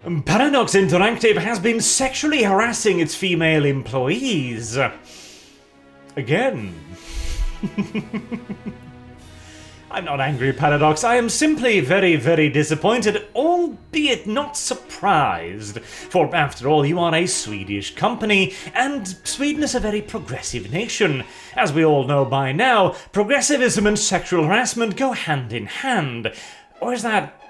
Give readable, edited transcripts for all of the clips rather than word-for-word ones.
Paradox Interactive has been sexually harassing its female employees. Again. I'm not angry, Paradox. I am simply very, very disappointed, albeit not surprised. For after all, you are a Swedish company, and Sweden is a very progressive nation. As we all know by now, progressivism and sexual harassment go hand in hand. Or is that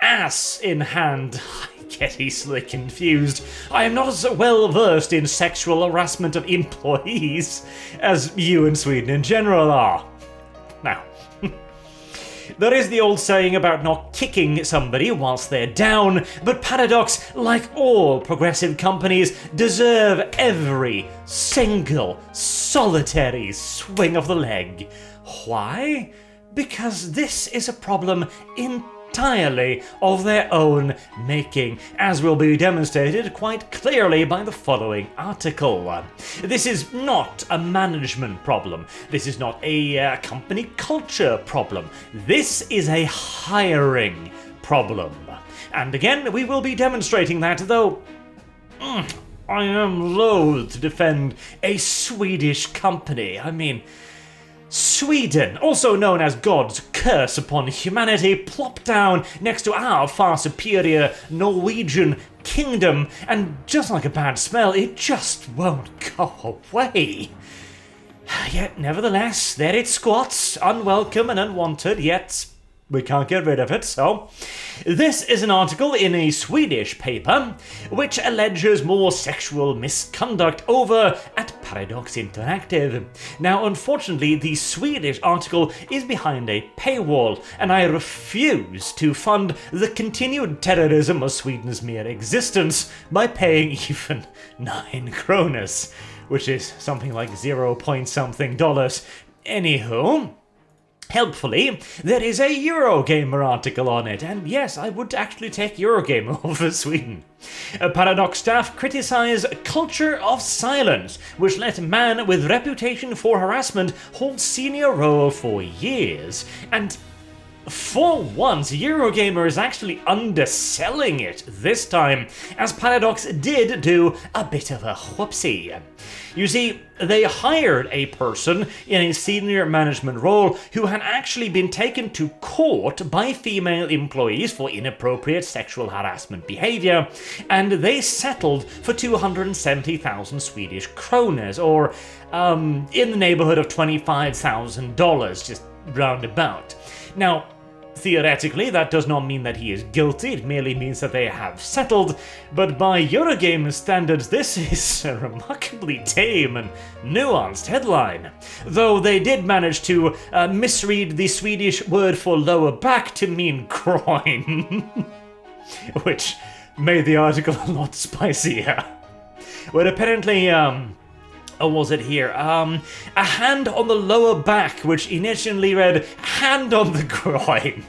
ass in hand? I get easily confused. I am not as well versed in sexual harassment of employees as you in Sweden in general are. Now, there is the old saying about not kicking somebody whilst they're down, but Paradox, like all progressive companies, deserve every single solitary swing of the leg. Why? Because this is a problem entirely of their own making, as will be demonstrated quite clearly by the following article. This is not a management problem. This is not a company culture problem. This is a hiring problem. And again, we will be demonstrating that, though I am loath to defend a Swedish company. I mean, Sweden, also known as God's curse upon humanity, plopped down next to our far superior Norwegian kingdom, and just like a bad smell, it just won't go away. Yet, nevertheless, there it squats, unwelcome and unwanted, yet we can't get rid of it, so. This is an article in a Swedish paper which alleges more sexual misconduct over at Paradox Interactive. Now, unfortunately, the Swedish article is behind a paywall, and I refuse to fund the continued terrorism of Sweden's mere existence by paying even 9 kronas, which is something like 0 point something dollars. Anywho, helpfully, there is a Eurogamer article on it, and yes, I would actually take Eurogamer over Sweden. Paradox staff criticise culture of silence, which let man with reputation for harassment hold senior role for years, and for once, Eurogamer is actually underselling it this time, as Paradox did do a bit of a whoopsie. You see, they hired a person in a senior management role who had actually been taken to court by female employees for inappropriate sexual harassment behavior, and they settled for 270,000 Swedish kroners, or in the neighborhood of $25,000, just roundabout. Now, theoretically, that does not mean that he is guilty, it merely means that they have settled, but by Eurogamer standards, this is a remarkably tame and nuanced headline. Though they did manage to misread the Swedish word for lower back to mean groin, which made the article a lot spicier. But apparently, was it here? A hand on the lower back, which initially read hand on the groin.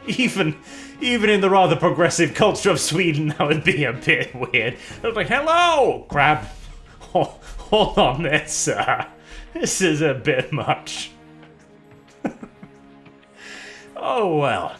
Even in the rather progressive culture of Sweden, that would be a bit weird. I was like, hello! Grab. Hold on there, sir. This is a bit much. Oh well.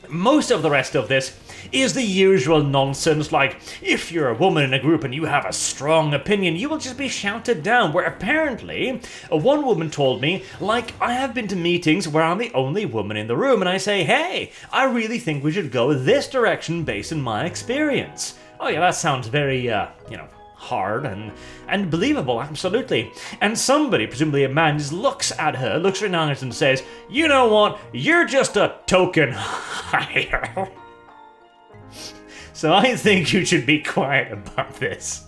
Most of the rest of this is the usual nonsense, like, if you're a woman in a group and you have a strong opinion, you will just be shouted down, where apparently, one woman told me, like, I have been to meetings where I'm the only woman in the room, and I say, hey, I really think we should go this direction based on my experience. Oh yeah, that sounds very, hard and believable, absolutely. And somebody, presumably a man, just looks at her, looks her in the eyes and says, you know what, you're just a token hire. So I think you should be quiet about this.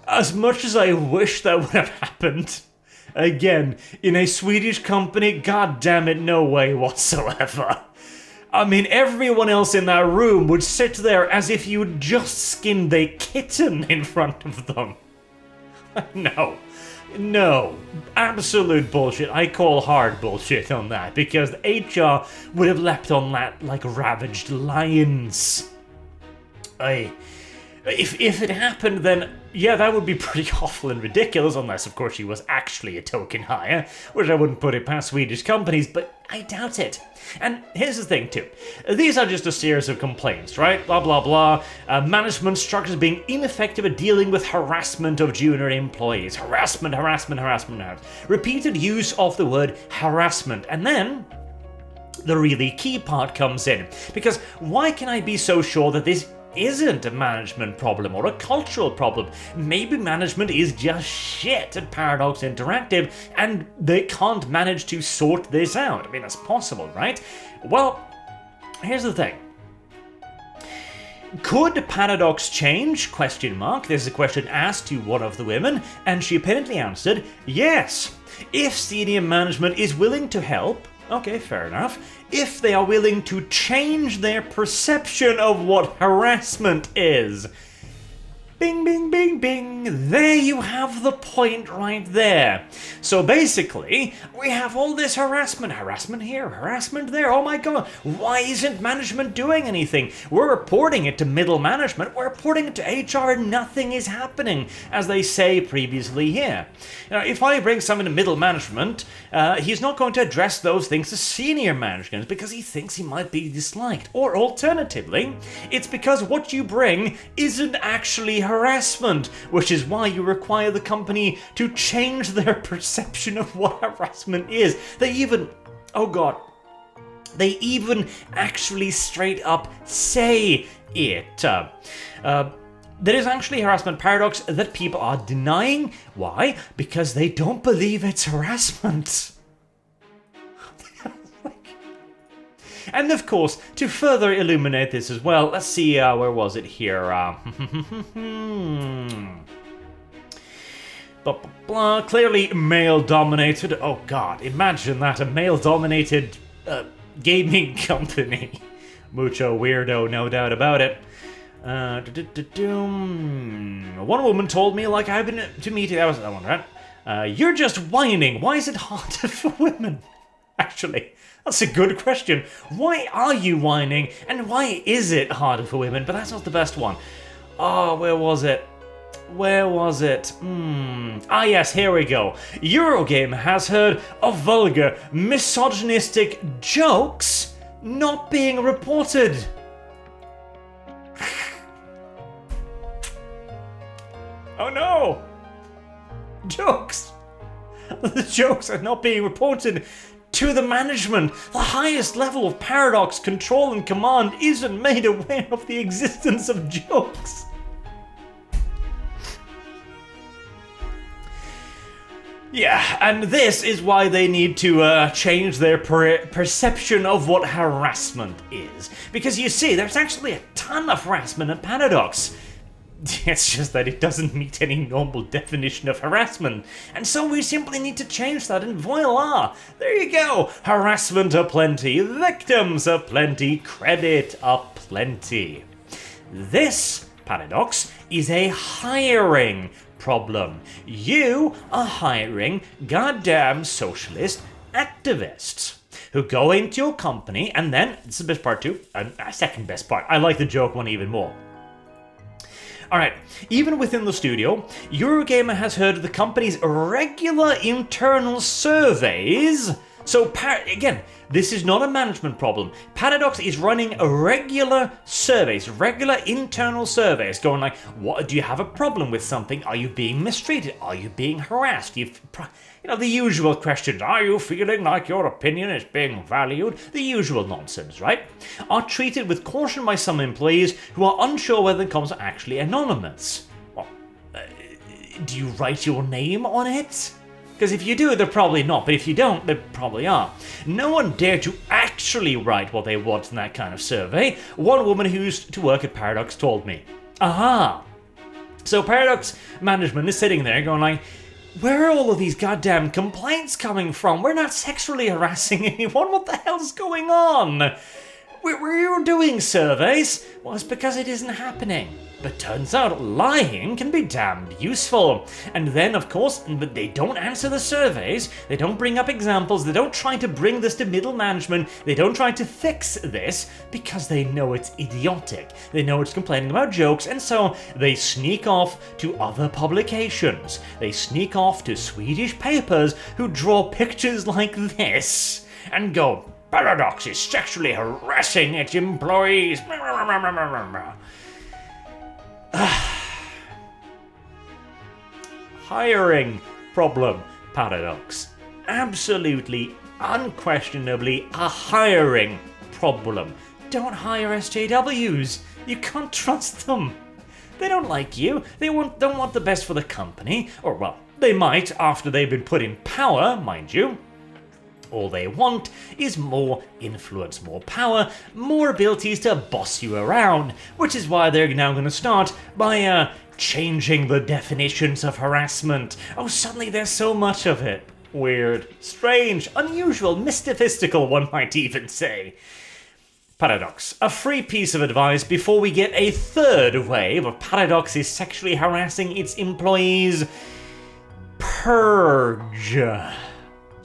As much as I wish that would have happened, again, in a Swedish company, god damn it, no way whatsoever. I mean, everyone else in that room would sit there as if you'd just skinned a kitten in front of them. No, absolute bullshit. I call hard bullshit on that, because the HR would have leapt on that like ravaged lions. If it happened, then yeah, that would be pretty awful and ridiculous, unless of course she was actually a token hire, which I wouldn't put it past Swedish companies, but I doubt it. And here's the thing too, these are just a series of complaints, right? Blah blah blah, management structures being ineffective at dealing with harassment of junior employees. Harassment. Repeated use of the word harassment, and then the really key part comes in, because why can I be so sure that this isn't a management problem or a cultural problem? Maybe management is just shit at Paradox Interactive and they can't manage to sort this out. I mean, that's possible, right? Well, here's the thing. Could Paradox change? Question mark. There's a question asked to one of the women, and she apparently answered, yes. If senior management is willing to help, okay, fair enough. If they are willing to change their perception of what harassment is. Bing, bing, bing, bing. There you have the point right there. So basically, we have all this harassment. Harassment here, harassment there. Oh my god, why isn't management doing anything? We're reporting it to middle management. We're reporting it to HR and nothing is happening, as they say previously here. Now, if I bring someone to middle management, he's not going to address those things to senior management because he thinks he might be disliked. Or alternatively, it's because what you bring isn't actually harassment, which is why you require the company to change their perception of what harassment is. They even actually straight up say it. There is actually harassment paradox that people are denying. Why? Because they don't believe it's harassment. And of course, to further illuminate this as well, let's see, where was it here? Blah, blah, blah. Clearly male-dominated. Oh god, imagine that, a male-dominated gaming company. Mucho weirdo, no doubt about it. One woman told me, like, I've been to meeting, that was that one, right? You're just whining. Why is it harder for women? Actually, that's a good question. Why are you whining, and why is it harder for women? But that's not the best one. Oh, where was it? Ah yes, here we go. Eurogame has heard of vulgar, misogynistic jokes not being reported. Oh no! Jokes! The jokes are not being reported to the management. The highest level of Paradox control and command isn't made aware of the existence of jokes. Yeah, and this is why they need to change their perception of what harassment is. Because you see, there's actually a ton of harassment at Paradox. It's just that it doesn't meet any normal definition of harassment. And so we simply need to change that, and voila! There you go! Harassment aplenty, victims aplenty, credit aplenty. This, Paradox, is a hiring problem. You are hiring goddamn socialist activists who go into your company, and then, this is the best part too, a second best part, I like the joke one even more. Alright, even within the studio, Eurogamer has heard of the company's regular internal surveys. So, again, this is not a management problem. Paradox is running regular surveys, regular internal surveys, going like, what, do you have a problem with something? Are you being mistreated? Are you being harassed? You know, the usual questions. Are you feeling like your opinion is being valued? The usual nonsense, right? Are treated with caution by some employees who are unsure whether the comments are actually anonymous. Well, do you write your name on it? Because if you do, they're probably not, but if you don't, they probably are. No one dared to actually write what they want in that kind of survey. One woman who used to work at Paradox told me. Aha! So Paradox management is sitting there going like, where are all of these goddamn complaints coming from? We're not sexually harassing anyone. What the hell's going on? We're doing surveys. Well, it's because it isn't happening. But turns out lying can be damned useful. And then, of course, but they don't answer the surveys, they don't bring up examples, they don't try to bring this to middle management, they don't try to fix this, because they know it's idiotic. They know it's complaining about jokes, and so they sneak off to other publications. They sneak off to Swedish papers who draw pictures like this and go, Paradox is sexually harassing its employees. Hiring problem, Paradox. Absolutely, unquestionably a hiring problem. Don't hire SJWs. You can't trust them. They don't like you. They don't want the best for the company. Or, well, they might after they've been put in power, mind you. All they want is more influence, more power, more abilities to boss you around, which is why they're now going to start by changing the definitions of harassment. Oh, suddenly there's so much of it. Weird, strange, unusual, mystifistical, one might even say. Paradox, a free piece of advice before we get a third wave of Paradox is sexually harassing its employees. Purge.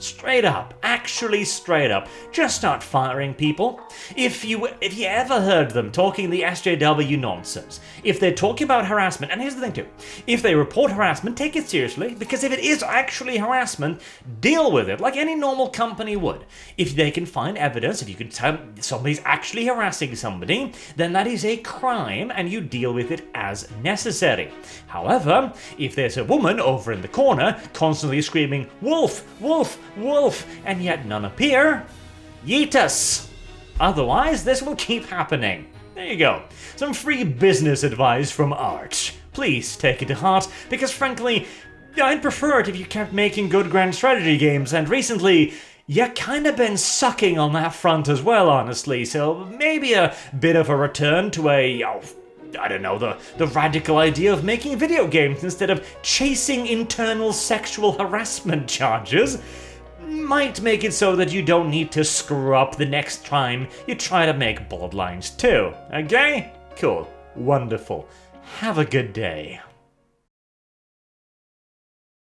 Straight up, actually straight up, just start firing people. If you ever heard them talking the SJW nonsense, if they're talking about harassment, and here's the thing too, if they report harassment, take it seriously, because if it is actually harassment, deal with it like any normal company would. If they can find evidence, if you can tell somebody's actually harassing somebody, then that is a crime and you deal with it as necessary. However, if there's a woman over in the corner constantly screaming, "Wolf, wolf, wolf," and yet none appear, yeetus. Otherwise, this will keep happening. There you go. Some free business advice from Art. Please take it to heart, because frankly, I'd prefer it if you kept making good grand strategy games, and recently, you kinda been sucking on that front as well, honestly, so maybe a bit of a return to I don't know, the radical idea of making video games instead of chasing internal sexual harassment charges might make it so that you don't need to screw up the next time you try to make Bloodlines 2. Okay? Cool. Wonderful. Have a good day.